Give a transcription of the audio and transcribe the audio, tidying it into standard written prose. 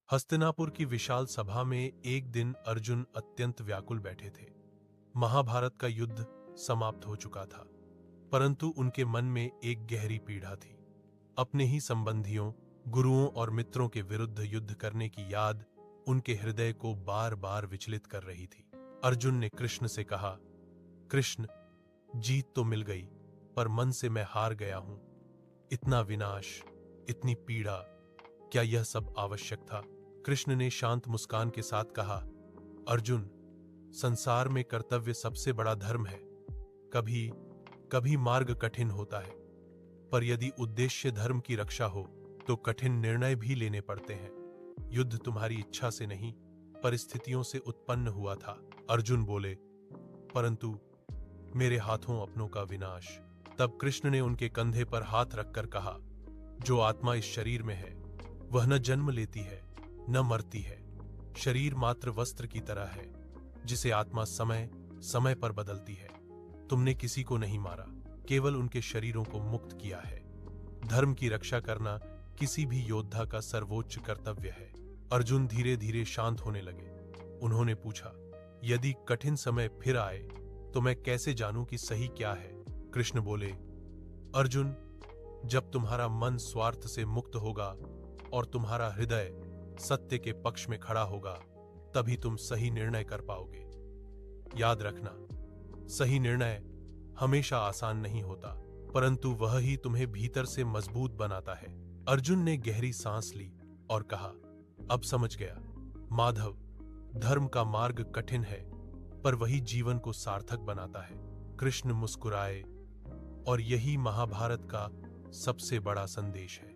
हस्तिनापुर की विशाल सभा में एक दिन अर्जुन अत्यंत व्याकुल बैठे थे। महाभारत का युद्ध समाप्त हो चुका था, परंतु उनके मन में एक गहरी पीड़ा थी। अपने ही संबंधियों, गुरुओं और मित्रों के विरुद्ध युद्ध करने की याद उनके हृदय को बार बार विचलित कर रही थी। अर्जुन ने कृष्ण से कहा, कृष्ण, जीत तो मिल गई, पर मन से मैं हार गया हूं। इतना विनाश, इतनी पीड़ा, क्या यह सब आवश्यक था? कृष्ण ने शांत मुस्कान के साथ कहा, अर्जुन, संसार में कर्तव्य सबसे बड़ा धर्म है। कभी कभी मार्ग कठिन होता है, पर यदि उद्देश्य धर्म की रक्षा हो तो कठिन निर्णय भी लेने पड़ते हैं। युद्ध तुम्हारी इच्छा से नहीं, परिस्थितियों से उत्पन्न हुआ था। अर्जुन बोले, परंतु मेरे हाथों अपनों का विनाश। तब कृष्ण ने उनके कंधे पर हाथ रखकर कहा, जो आत्मा इस शरीर में है वह न जन्म लेती है न मरती है। शरीर मात्र वस्त्र की तरह है, जिसे आत्मा समय समय पर बदलती है। तुमने किसी को नहीं मारा, केवल उनके शरीरों को मुक्त किया है। धर्म की रक्षा करना किसी भी योद्धा का सर्वोच्च कर्तव्य है। अर्जुन धीरे धीरे शांत होने लगे। उन्होंने पूछा, यदि कठिन समय फिर आए तो मैं कैसे जानूं कि सही क्या है? कृष्ण बोले, अर्जुन, जब तुम्हारा मन स्वार्थ से मुक्त होगा और तुम्हारा हृदय सत्य के पक्ष में खड़ा होगा, तभी तुम सही निर्णय कर पाओगे। याद रखना, सही निर्णय हमेशा आसान नहीं होता, परंतु वह ही तुम्हें भीतर से मजबूत बनाता है। अर्जुन ने गहरी सांस ली और कहा, अब समझ गया माधव, धर्म का मार्ग कठिन है, पर वही जीवन को सार्थक बनाता है। कृष्ण मुस्कुराए, और यही महाभारत का सबसे बड़ा संदेश है।